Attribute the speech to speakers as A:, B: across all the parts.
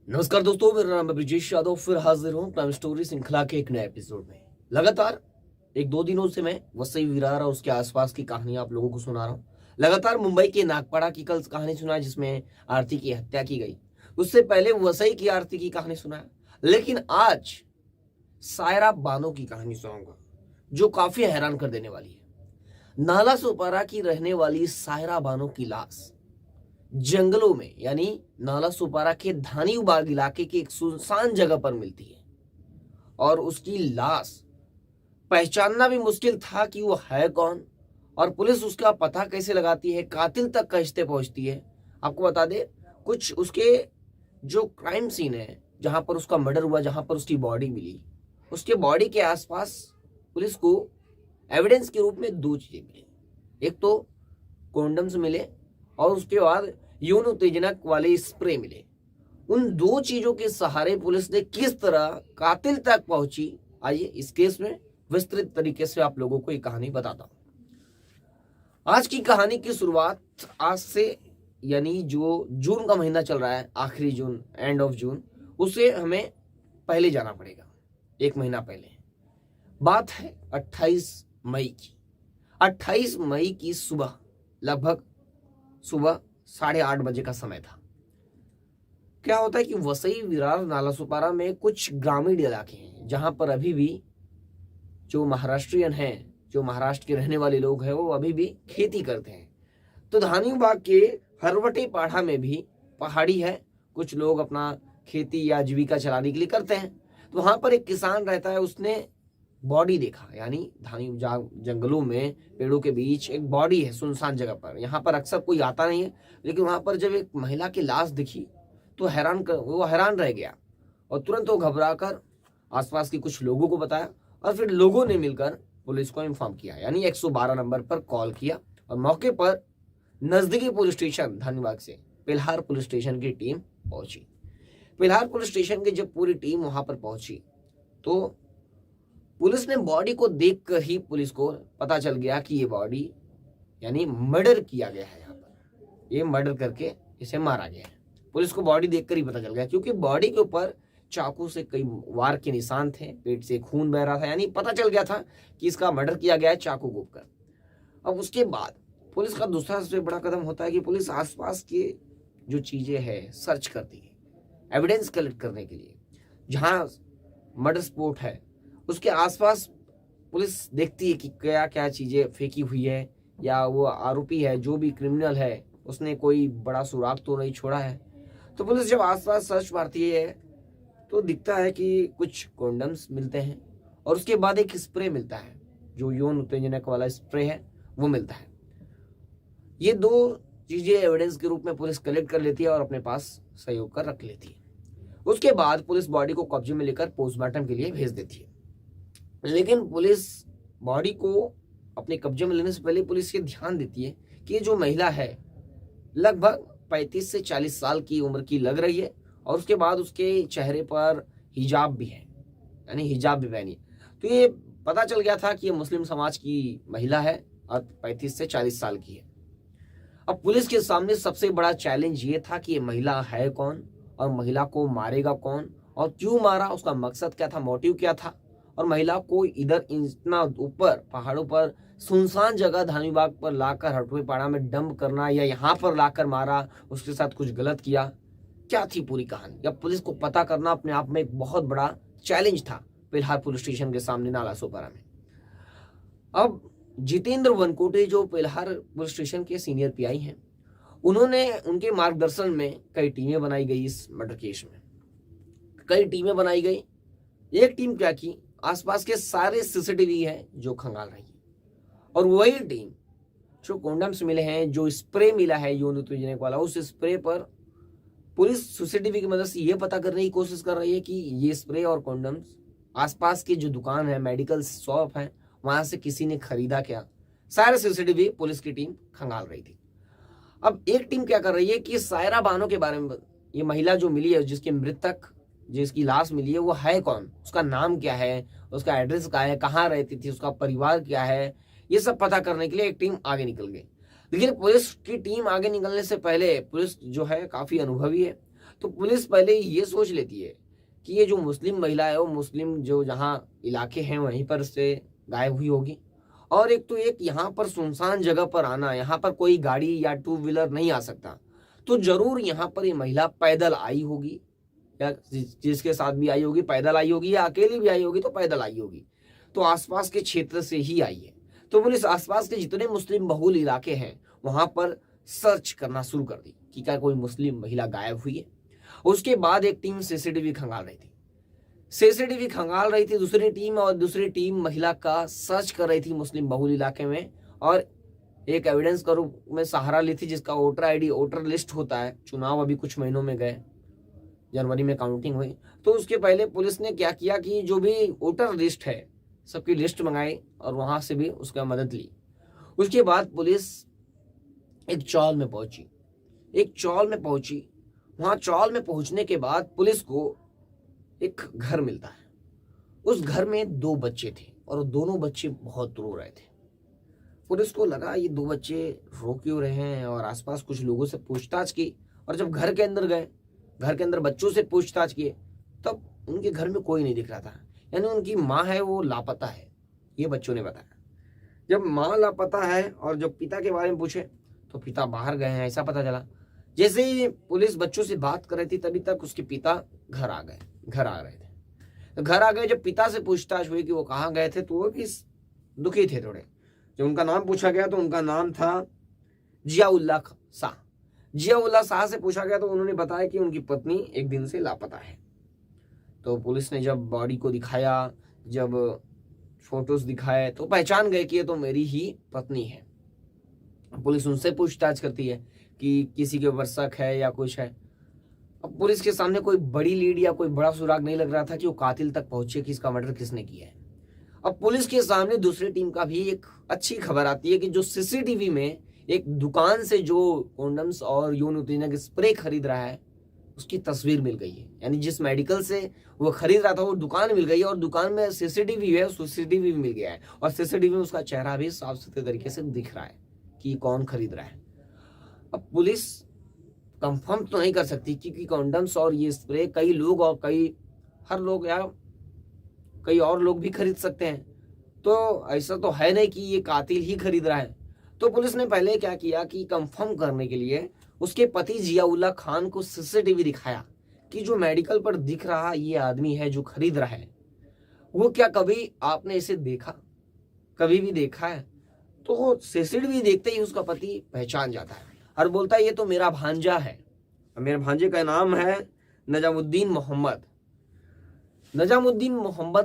A: नमस्कार दोस्तों, मेरा नाम है ब्रिजेश यादव। फिर हाजिर हूँ क्राइम स्टोरी श्रृंखला के एक नए एपिसोड में। लगातार एक दो दिनों से मैं वसई विरार और उसके आसपास की कहानी आप लोगों को सुना रहा हूँ। लगातार मुंबई के नागपाड़ा की कल कहानी सुना जिसमें आरती की हत्या की गई। उससे पहले वसई की आरती की कहानी सुनाया, लेकिन आज सायरा बानो की कहानी सुनाऊंगा जो काफी हैरान कर देने वाली है। नाला सोपारा की रहने वाली सायरा बानो की लाश जंगलों में यानी नाला सुपारा के धानी बाग इलाके की एक सुनसान जगह पर मिलती है और उसकी लाश पहचानना भी मुश्किल था कि वो है कौन और पुलिस उसका पता कैसे लगाती है, कातिल तक कैसे पहुंचती है। आपको बता दे कुछ उसके जो क्राइम सीन है जहां पर उसका मर्डर हुआ, जहां पर उसकी बॉडी मिली, उसके बॉडी के आसपास पुलिस को एविडेंस के रूप में दो चीजें मिली। एक तो कॉन्डम्स मिले और उसके बाद यौन उत्तेजनक वाले स्प्रे मिले। उन दो चीजों के सहारे पुलिस ने किस तरह कातिल तक पहुंची, आइए इस केस में विस्तृत तरीके से आप लोगों को ये कहानी बताता हूं। आज की कहानी की शुरुआत आज से यानी जो जून का महीना चल रहा है, आखिरी जून, एंड ऑफ जून, उसे हमें पहले जाना पड़ेगा। एक महीना पहले बात है 28 मई की। 28 मई की सुबह, लगभग सुबह 8:30 बजे का समय था। क्या होता है कि वसई विरार नालासोपारा में कुछ ग्रामीण इलाके हैं जहां पर अभी भी जो महाराष्ट्रियन हैं, जो महाराष्ट्र के रहने वाले लोग हैं, वो अभी भी खेती करते हैं। तो धानियों बाग के हरवटे पाड़ा में भी पहाड़ी है, कुछ लोग अपना खेती या जीविका चलाने के लिए करते हैं। तो वहां पर एक किसान रहता है, उसने बॉडी देखा, यानी धानी जंगलों में पेड़ों के बीच एक बॉडी है सुनसान जगह पर। यहाँ पर अक्सर कोई आता नहीं है, लेकिन वहां पर जब एक महिला की लाश दिखी तो वो हैरान रह गया और तुरंत वो घबराकर आसपास के कुछ लोगों को बताया और फिर लोगों ने मिलकर पुलिस को इन्फॉर्म किया, यानी 112 नंबर पर कॉल किया और मौके पर नजदीकी पुलिस स्टेशन धनबाद से पिल्हार पुलिस स्टेशन की टीम पहुंची। पिल्हार पुलिस स्टेशन की जब पूरी टीम वहां पर पहुंची तो पुलिस ने बॉडी को देखकर ही पुलिस को पता चल गया कि ये बॉडी यानी मर्डर किया गया है। यहाँ पर ये मर्डर करके इसे मारा गया है। पुलिस को बॉडी देखकर ही पता चल गया, क्योंकि बॉडी के ऊपर चाकू से कई वार के निशान थे, पेट से खून बह रहा था, यानी पता चल गया था कि इसका मर्डर किया गया है चाकू घोंपकर। अब उसके बाद पुलिस का दूसरा सबसे बड़ा कदम होता है कि पुलिस आसपास के जो चीजें हैं सर्च करती है एविडेंस कलेक्ट करने के लिए। जहां मर्डर स्पॉट है उसके आसपास पुलिस देखती है कि क्या क्या चीजें फेंकी हुई है, या वो आरोपी है जो भी क्रिमिनल है उसने कोई बड़ा सुराग तो नहीं छोड़ा है। तो पुलिस जब आसपास सर्च मारती है तो दिखता है कि कुछ कॉन्डम्स मिलते हैं और उसके बाद एक स्प्रे मिलता है, जो यौन उत्तेजनक वाला स्प्रे है वो मिलता है। ये दो चीजें एविडेंस के रूप में पुलिस कलेक्ट कर लेती है और अपने पास सहयोग कर रख लेती है। उसके बाद पुलिस बॉडी को कब्जे में लेकर पोस्टमार्टम के लिए भेज देती है। लेकिन पुलिस बॉडी को अपने कब्जे में लेने से पहले पुलिस ये ध्यान देती है कि जो महिला है लगभग 35 से 40 साल की उम्र की लग रही है और उसके बाद उसके चेहरे पर हिजाब भी है, यानी हिजाब भी पहनी है। तो ये पता चल गया था कि ये मुस्लिम समाज की महिला है और 35 से 40 साल की है। अब पुलिस के सामने सबसे बड़ा चैलेंज ये था कि ये महिला है कौन और महिला को मारेगा कौन और क्यों मारा, उसका मकसद क्या था, मोटिव क्या था, और महिला को इधर इतना ऊपर पहाड़ों पर सुनसान जगह धानीबाग पर लाकर हटवे पाड़ा में डंप करना या यहाँ पर लाकर मारा, उसके साथ कुछ गलत किया, क्या थी पूरी कहानी। अब पुलिस को पता करना अपने आप में एक बहुत बड़ा चैलेंज था पिल्हार पुलिस स्टेशन के सामने नालासोपारा में। अब जितेंद्र वनकोटे जो पिल्हार पुलिस स्टेशन के सीनियर पीआई हैं, उन्होंने उनके मार्गदर्शन में कई टीमें बनाई गई। इस मर्डर केस में कई टीमें बनाई गई। एक टीम क्या की, आसपास के सारे सीसीटीवी है जो खंगाल रही है और वही टीम जो कॉन्डम्स मिले हैं, जो स्प्रे मिला है यौन उत्तेजनक वाला, उस स्प्रे पर पुलिस सीसीटीवी की मदद से यह पता करने की कोशिश कर रही है कि ये स्प्रे और कॉन्डम्स आसपास की जो दुकान है, मेडिकल शॉप है, वहां से किसी ने खरीदा क्या। सारे सीसीटीवी पुलिस की टीम खंगाल रही थी। अब एक टीम क्या कर रही है कि सायरा बानो के बारे में, ये महिला जो मिली है, जिसके मृतक जिसकी लाश मिली है, वो है कौन, उसका नाम क्या है, उसका एड्रेस क्या है, कहाँ रहती थी, उसका परिवार क्या है, ये सब पता करने के लिए एक टीम आगे निकल गई। लेकिन पुलिस की टीम आगे निकलने से पहले पुलिस जो है काफी अनुभवी है, तो पुलिस पहले ये सोच लेती है कि ये जो मुस्लिम महिला है वो मुस्लिम जो जहाँ इलाके हैं वहीं पर से गायब हुई होगी। और एक तो एक यहाँ पर सुनसान जगह पर आना, यहाँ पर कोई गाड़ी या टू व्हीलर नहीं आ सकता, तो जरूर यहाँ पर ये महिला पैदल आई होगी, या जिसके साथ भी आई होगी पैदल आई होगी, या अकेली भी आई होगी तो पैदल आई होगी। तो आसपास के क्षेत्र से ही आई है। तो पुलिस आसपास के जितने मुस्लिम बहुल इलाके हैं वहां पर सर्च करना शुरू कर दी कि क्या कोई मुस्लिम महिला गायब हुई है। उसके बाद एक टीम सीसीटीवी खंगाल रही थी दूसरी टीम, और दूसरी टीम महिला का सर्च कर रही थी मुस्लिम बहुल इलाके में, और एक एविडेंस के रूप में सहारा ली थी जिसका वोटर आईडी, वोटर लिस्ट होता है। चुनाव अभी कुछ महीनों में गए, जनवरी में काउंटिंग हुई, तो उसके पहले पुलिस ने क्या किया कि जो भी वोटर लिस्ट है सबकी लिस्ट मंगाई और वहां से भी उसका मदद ली। उसके बाद पुलिस एक चौल में पहुंची। वहां चौल में पहुंचने के बाद पुलिस को एक घर मिलता है। उस घर में 2 बच्चे थे और दोनों बच्चे बहुत रो रहे थे। पुलिस को लगा ये 2 बच्चे रो क्यों रहे हैं, और आसपास कुछ लोगों से पूछताछ की, और जब घर के अंदर गए, घर के अंदर बच्चों से पूछताछ किए, तब उनके घर में कोई नहीं दिख रहा था, यानी उनकी माँ है वो लापता है, ये बच्चों ने बताया। जब माँ लापता है और जब पिता के बारे में पूछे तो पिता बाहर गए हैं ऐसा पता चला। जैसे ही पुलिस बच्चों से बात कर रही थी तभी तक उसके पिता घर आ रहे थे। तो घर आ गए, जब पिता से पूछताछ हुई कि वो कहाँ गए थे तो वो भी दुखी थे थोड़े। जब उनका नाम पूछा गया तो उनका नाम था जियाउल्लाह शाह से पूछा गया तो उन्होंने बताया कि उनकी पत्नी एक दिन से लापता है। तो पुलिस ने जब बॉडी को दिखाया, जब फोटोज दिखाए, तो पहचान गए कि ये तो मेरी ही पत्नी है। पुलिस उनसे पूछताछ करती है कि किसी के ऊपर शक है या कुछ है। अब पुलिस के सामने कोई बड़ी लीड या कोई बड़ा सुराग नहीं लग रहा था कि वो कातिल तक पहुंचे कि इसका मर्डर किसने किया है। अब पुलिस के सामने दूसरी टीम का भी एक अच्छी खबर आती है कि जो सीसीटीवी में एक दुकान से जो कॉन्डम्स और यौन उत्तेजक स्प्रे खरीद रहा है उसकी तस्वीर मिल गई है। यानी जिस मेडिकल से वो खरीद रहा था वो दुकान मिल गई है, और दुकान में सीसीटीवी है, सीसीटीवी मिल गया है, और सीसीटीवी में उसका चेहरा भी साफ सुथरे तरीके से दिख रहा है कि कौन खरीद रहा है। अब पुलिस कंफर्म तो नहीं कर सकती क्योंकि कॉन्डम्स और ये स्प्रे कई लोग और हर लोग या कई और लोग भी खरीद सकते हैं, तो ऐसा तो है नहीं कि ये कातिल ही खरीद रहा है। तो पुलिस ने पहले क्या किया कि कंफर्म करने के लिए उसके पति जियाउल्लाह खान को सीसीटीवी दिखाया कि जो मेडिकल पर दिख रहा ये आदमी है जो खरीद रहा है, वो क्या कभी आपने इसे देखा, कभी भी देखा है? तो वो सीसीटीवी देखते ही उसका पति पहचान जाता है और बोलता है ये तो मेरा भांजा है, मेरे भांजे का नाम है नजामुद्दीन मोहम्मद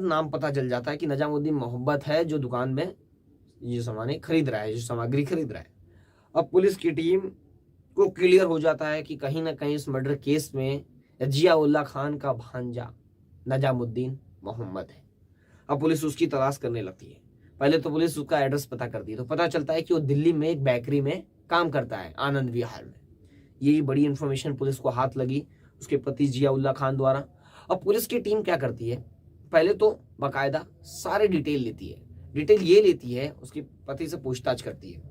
A: नाम पता चल जाता है कि नजामुद्दीन मोहम्मद है जो दुकान में ये सामान खरीद रहा है, जो सामग्री खरीद रहा है। अब पुलिस की टीम को क्लियर हो जाता है कि कहीं ना कहीं इस मर्डर केस में जियाउल्लाह खान का भांजा नजामुद्दीन मोहम्मद है। अब पुलिस उसकी तलाश करने लगती है। पहले तो पुलिस उसका एड्रेस पता करती है, तो पता चलता है कि वो दिल्ली में एक बेकरी में काम करता है, आनंद विहार में। यही बड़ी इंफॉर्मेशन पुलिस को हाथ लगी उसके पति जियाउल्लाह खान द्वारा। अब पुलिस की टीम क्या करती है, पहले तो बाकायदा सारे डिटेल लेती है, उसके पति से पूछताछ करती है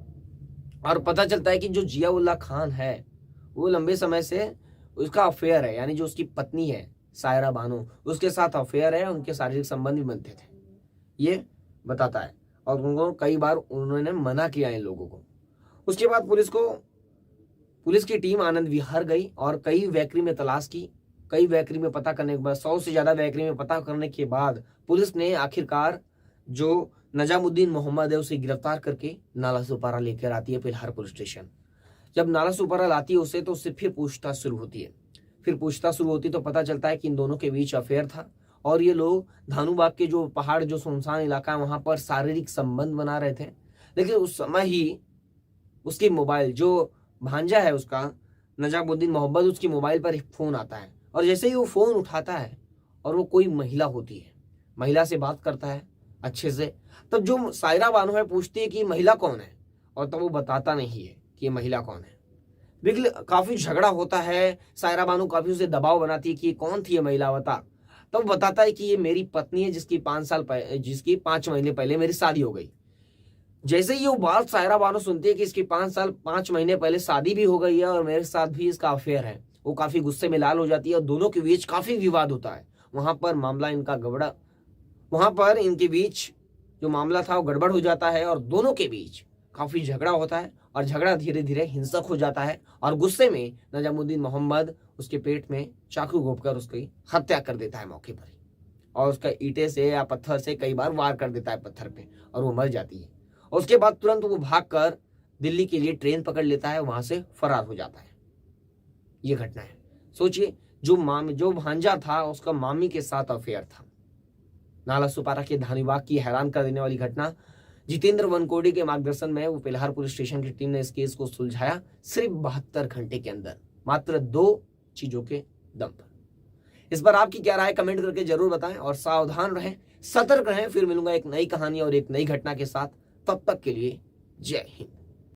A: और पता चलता है कि जो जियाउल्लाह खान है वो लंबे समय से उसका अफेयर है, यानी जो उसकी पत्नी है सायरा बानो उसके साथ अफेयर है, उनके शारीरिक संबंध भी बनते थे, ये बताता है। और उनको कई बार उन्होंने मना किया इन लोगों को। उसके बाद पुलिस की टीम आनंद विहार गई और कई बेकरी में तलाश की। कई बेकरी में पता करने के बाद 100 से ज्यादा बेकरी में पता करने के बाद पुलिस ने आखिरकार जो नजामुद्दीन मोहम्मद है उसे गिरफ्तार करके नाला सुपारा लेकर आती है फिलहाल पुलिस स्टेशन। जब नाला सुपारा लाती है उसे, तो उससे फिर पूछताछ शुरू होती है। तो पता चलता है कि इन दोनों के बीच अफेयर था और ये लोग धानुबाग के जो पहाड़, जो सुनसान इलाका है वहां पर शारीरिक संबंध बना रहे थे। लेकिन उस समय ही उसकी मोबाइल, जो भांजा है उसका नजामुद्दीन मोहम्मद, उसकी मोबाइल पर एक फोन आता है और जैसे ही वो फोन उठाता है और वो कोई महिला होती है, महिला से बात करता है अच्छे से। तब जो सायरा बानो है पूछती है कि महिला कौन है, और तब वो बताता नहीं है कि ये महिला कौन है। बिल्कुल काफी झगड़ा होता है, सायरा बानो काफी उसे दबाव बनाती है कि कौन थी ये महिला, बता। तब बताता है कि ये मेरी पत्नी है जिसकी 5 महीने पहले मेरी शादी हो गई। जैसे ही वो बात सायरा बानो सुनती है कि इसकी 5 महीने पहले शादी भी हो गई है और मेरे साथ भी इसका अफेयर है, वो काफी गुस्से में लाल हो जाती है और दोनों के बीच काफी विवाद होता है। वहां पर मामला इनका गड़बड़ा वहां पर इनके बीच जो मामला था वो गड़बड़ हो जाता है और दोनों के बीच काफी झगड़ा होता है और झगड़ा धीरे धीरे हिंसक हो जाता है और गुस्से में नजामुद्दीन मोहम्मद उसके पेट में चाकू घोंपकर उसकी हत्या कर देता है मौके पर ही और उसका ईंटे से या पत्थर से कई बार वार कर देता है पत्थर पे और वो मर जाती है। और उसके बाद तुरंत वो भागकर दिल्ली के लिए ट्रेन पकड़ लेता है, वहां से फरार हो जाता है। ये घटना है। सोचिए, जो भांजा था उसका मामी के साथ अफेयर था। नालासोपारा के धानीबाग की हैरान कर देने वाली घटना। जितेंद्र वनकोड़ी के मार्गदर्शन में वो पेल्हार पुलिस स्टेशन की टीम ने इस केस को सुलझाया सिर्फ 72 घंटे के अंदर, मात्र 2 चीजों के दम पर। इस पर आपकी क्या राय कमेंट करके जरूर बताएं और सावधान रहें, सतर्क रहें। फिर मिलूंगा एक नई कहानी और एक नई घटना के साथ। तब तक के लिए जय हिंद।